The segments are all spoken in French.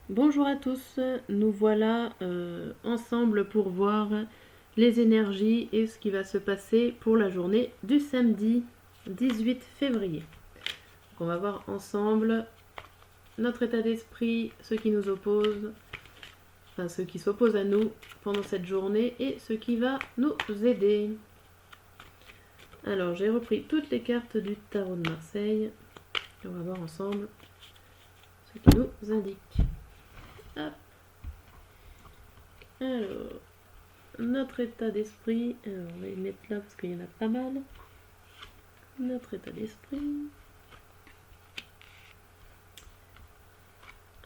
Bonjour à tous, nous voilà ensemble pour voir les énergies et ce qui va se passer pour la journée du samedi 18 février. Donc on va voir ensemble notre état d'esprit, ce qui nous oppose, enfin ce qui s'oppose à nous pendant cette journée et ce qui va nous aider. Alors j'ai repris toutes les cartes du tarot de Marseille et on va voir ensemble ce qui nous indique. Hop. Alors, notre état d'esprit, alors on va les mettre là parce qu'il y en a pas mal. Notre état d'esprit.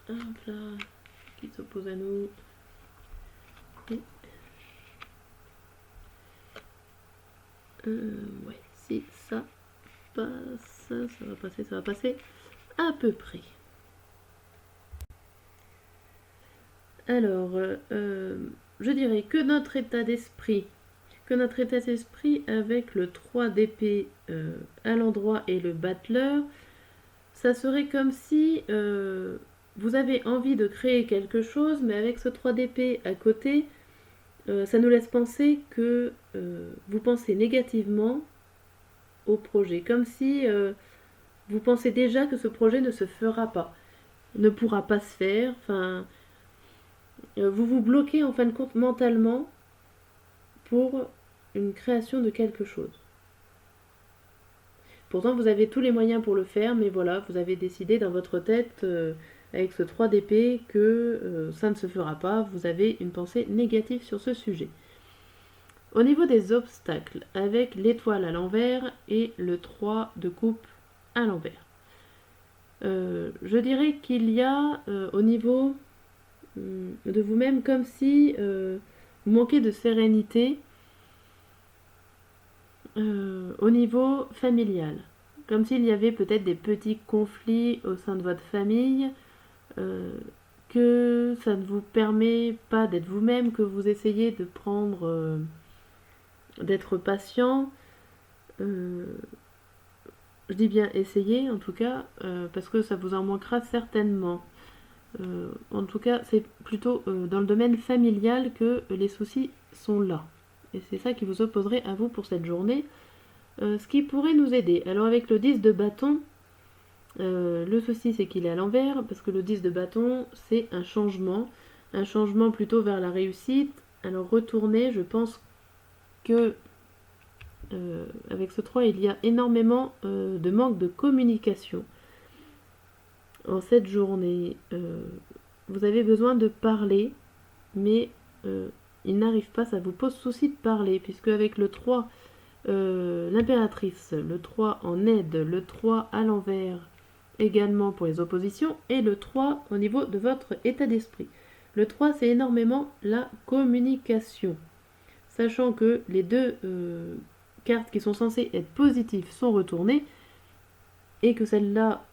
Hop là, qui s'oppose à nous. Ouais, si ça passe, ça va passer à peu près. Alors, je dirais que notre état d'esprit avec le 3 d'épée à l'endroit et le battleur, ça serait comme si vous avez envie de créer quelque chose, mais avec ce 3 d'épée à côté, ça nous laisse penser que vous pensez négativement au projet, comme si vous pensez déjà que ce projet ne se fera pas, ne pourra pas se faire, enfin, vous vous bloquez en fin de compte mentalement pour une création de quelque chose. Pourtant, vous avez tous les moyens pour le faire, mais voilà, vous avez décidé dans votre tête, avec ce 3 d'épée, que ça ne se fera pas. Vous avez une pensée négative sur ce sujet. Au niveau des obstacles, avec l'étoile à l'envers et le 3 de coupe à l'envers, je dirais qu'il y a au niveau de vous-même comme si vous manquez de sérénité au niveau familial. Comme s'il y avait peut-être des petits conflits au sein de votre famille, que ça ne vous permet pas d'être vous-même, que vous essayez de prendre, d'être patient. Je dis bien essayer en tout cas, parce que ça vous en manquera certainement. En tout cas, c'est plutôt dans le domaine familial que les soucis sont là. Et c'est ça qui vous opposerait à vous pour cette journée. Ce qui pourrait nous aider. Alors avec le 10 de bâton, le souci c'est qu'il est à l'envers, parce que le 10 de bâton c'est un changement plutôt vers la réussite. Alors retourner, je pense que avec ce 3 il y a énormément de manque de communication. En cette journée, vous avez besoin de parler, mais il n'arrive pas, ça vous pose souci de parler, puisque avec le 3, l'impératrice, le 3 en aide, le 3 à l'envers également pour les oppositions, et le 3 au niveau de votre état d'esprit. Le 3, c'est énormément la communication. Sachant que les deux cartes qui sont censées être positives sont retournées, et que celle-là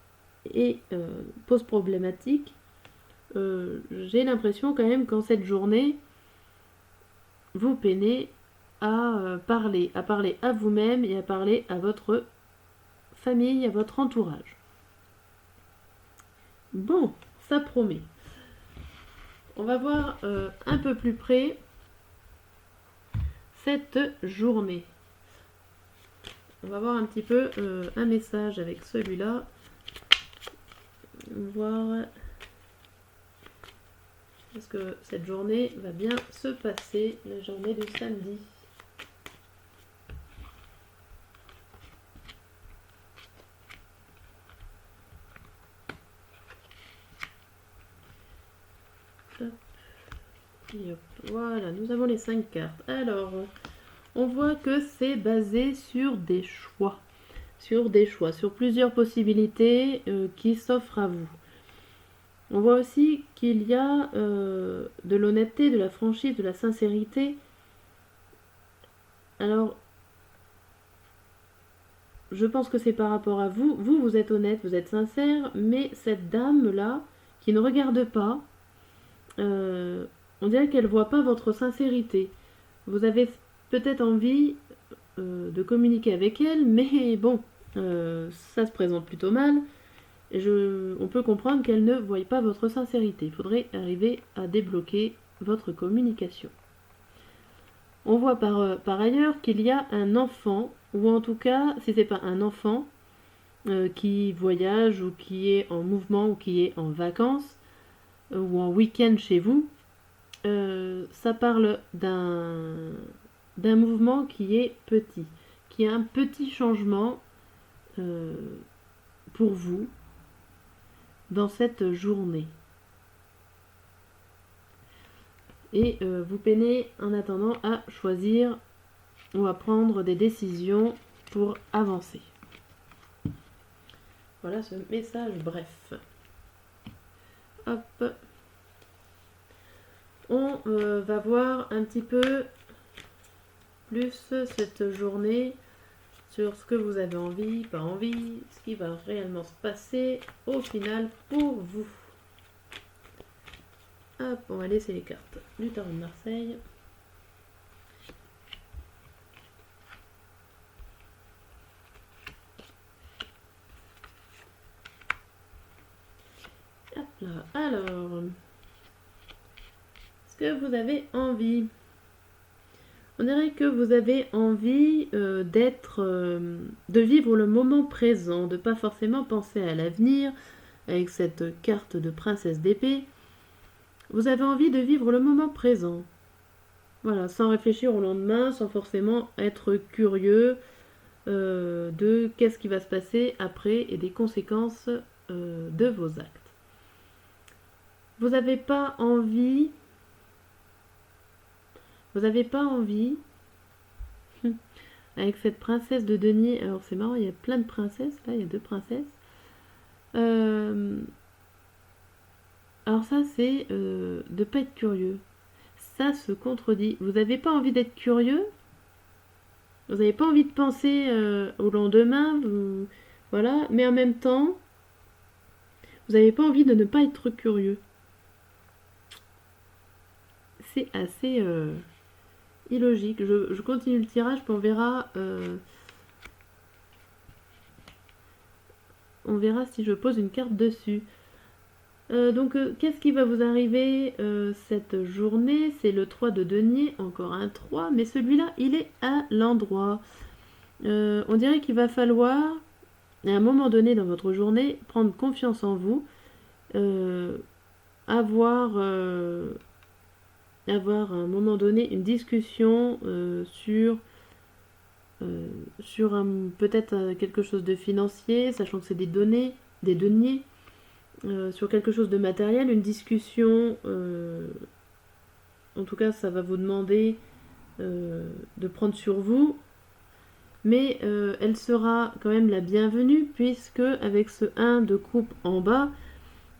pose problématique, j'ai l'impression quand même qu'en cette journée, vous peinez à parler à vous-même et à parler à votre famille, à votre entourage. Bon, ça promet. On va voir un peu plus près cette journée. On va voir un petit peu un message avec celui-là. Voir est-ce que cette journée va bien se passer, la journée du samedi. Hop. Et hop. Voilà, nous avons les 5 cartes. Alors, on voit que c'est basé sur des choix. Sur plusieurs possibilités qui s'offrent à vous. On voit aussi qu'il y a de l'honnêteté, de la franchise, de la sincérité. Alors, je pense que c'est par rapport à vous. Vous êtes honnête, vous êtes sincère, mais cette dame-là, qui ne regarde pas, on dirait qu'elle ne voit pas votre sincérité. Vous avez peut-être envie de communiquer avec elle, mais bon, ça se présente plutôt mal. On peut comprendre qu'elle ne voit pas votre sincérité. Il faudrait arriver à débloquer votre communication. On voit par ailleurs qu'il y a un enfant, ou en tout cas, si c'est pas un enfant, qui voyage ou qui est en mouvement ou qui est en vacances ou en week-end chez vous, ça parle d'un mouvement qui est petit, qui est un petit changement pour vous dans cette journée. Et vous peinez en attendant à choisir ou à prendre des décisions pour avancer. Voilà ce message bref. Hop. On va voir un petit peu plus cette journée sur ce que vous avez envie, pas envie, ce qui va réellement se passer au final pour vous. Hop, on va laisser les cartes du tarot de Marseille. Hop là, alors, est-ce que vous avez envie? On dirait que vous avez envie de vivre le moment présent, de pas forcément penser à l'avenir, avec cette carte de princesse d'épée. Vous avez envie de vivre le moment présent. Voilà, sans réfléchir au lendemain, sans forcément être curieux de qu'est-ce qui va se passer après et des conséquences de vos actes. Vous n'avez pas envie... avec cette princesse de denier, alors c'est marrant, il y a plein de princesses, là il y a 2 princesses. Alors ça c'est de ne pas être curieux. Ça se contredit. Vous n'avez pas envie d'être curieux? Vous n'avez pas envie de penser au lendemain, voilà, mais en même temps, vous n'avez pas envie de ne pas être curieux. C'est assez illogique. Je continue le tirage, puis on verra si je pose une carte dessus. Donc, qu'est-ce qui va vous arriver cette journée? C'est le 3 de denier, encore un 3, mais celui-là, il est à l'endroit. On dirait qu'il va falloir, à un moment donné dans votre journée, prendre confiance en vous, avoir à un moment donné une discussion sur peut-être quelque chose de financier, sachant que c'est des deniers, sur quelque chose de matériel, une discussion, en tout cas ça va vous demander de prendre sur vous, mais elle sera quand même la bienvenue, puisque avec ce 1 de coupe en bas,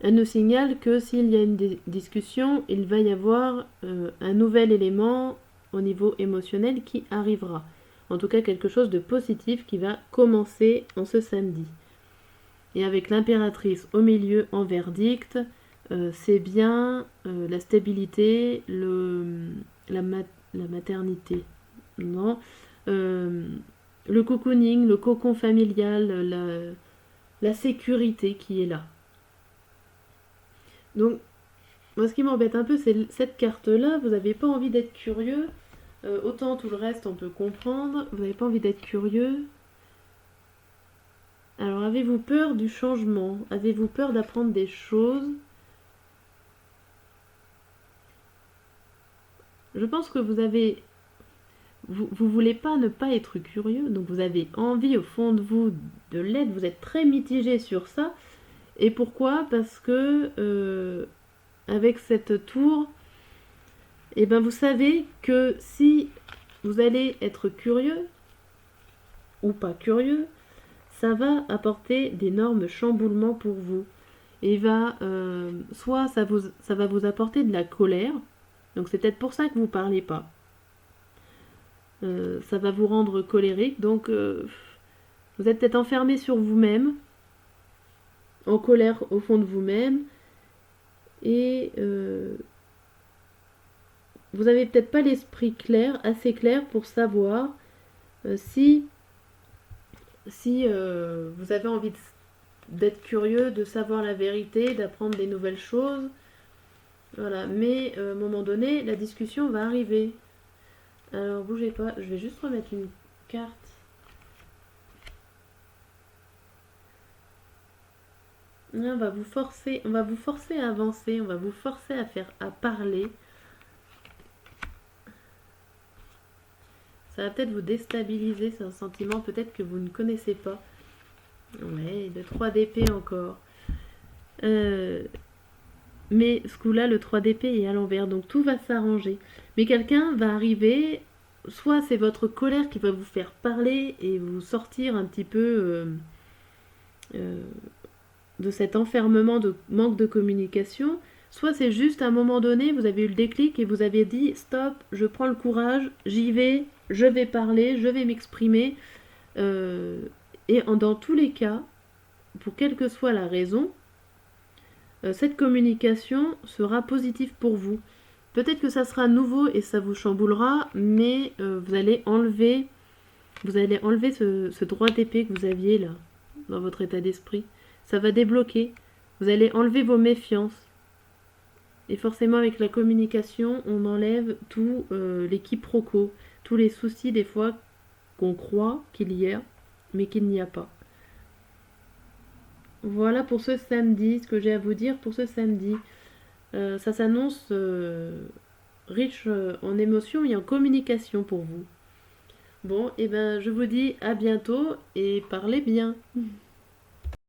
elle nous signale que s'il y a une discussion, il va y avoir un nouvel élément au niveau émotionnel qui arrivera. En tout cas, quelque chose de positif qui va commencer en ce samedi. Et avec l'impératrice au milieu en verdict, c'est bien la stabilité, la maternité. Non, le cocooning, le cocon familial, la sécurité qui est là. Donc, moi, ce qui m'embête un peu, c'est cette carte-là. Vous n'avez pas envie d'être curieux. Autant tout le reste, on peut comprendre. Vous n'avez pas envie d'être curieux. Alors, avez-vous peur du changement? Avez-vous peur d'apprendre des choses? Je pense que vous voulez pas ne pas être curieux. Donc, vous avez envie, au fond de vous, de l'être. Vous êtes très mitigé sur ça. Et pourquoi? Parce que avec cette tour, eh ben vous savez que si vous allez être curieux ou pas curieux, ça va apporter d'énormes chamboulements pour vous. Et soit ça va vous apporter de la colère, donc c'est peut-être pour ça que vous ne parlez pas. Ça va vous rendre colérique, donc vous êtes peut-être enfermé sur vous-même, en colère au fond de vous-même, et vous n'avez peut-être pas l'esprit assez clair pour savoir si vous avez envie d'être curieux, de savoir la vérité, d'apprendre des nouvelles choses. Voilà, mais à un moment donné, la discussion va arriver. Alors bougez pas, je vais juste remettre une carte. On va vous forcer à avancer, on va vous forcer à parler. Ça va peut-être vous déstabiliser, c'est un sentiment peut-être que vous ne connaissez pas. Ouais, le 3 d'épée encore. Mais ce coup-là, le 3 d'épée est à l'envers, donc tout va s'arranger. Mais quelqu'un va arriver, soit c'est votre colère qui va vous faire parler et vous sortir un petit peu de cet enfermement de manque de communication, soit c'est juste à un moment donné, vous avez eu le déclic et vous avez dit stop, je prends le courage, j'y vais, je vais parler, je vais m'exprimer. Et dans tous les cas, pour quelle que soit la raison, cette communication sera positive pour vous. Peut-être que ça sera nouveau et ça vous chamboulera, mais vous allez enlever ce droit d'épée que vous aviez là, dans votre état d'esprit. Ça va débloquer. Vous allez enlever vos méfiances. Et forcément, avec la communication, on enlève tout les quiproquos, tous les soucis des fois qu'on croit qu'il y a, mais qu'il n'y a pas. Voilà pour ce samedi, ce que j'ai à vous dire pour ce samedi. Ça s'annonce riche en émotions et en communication pour vous. Bon, et ben je vous dis à bientôt et parlez bien.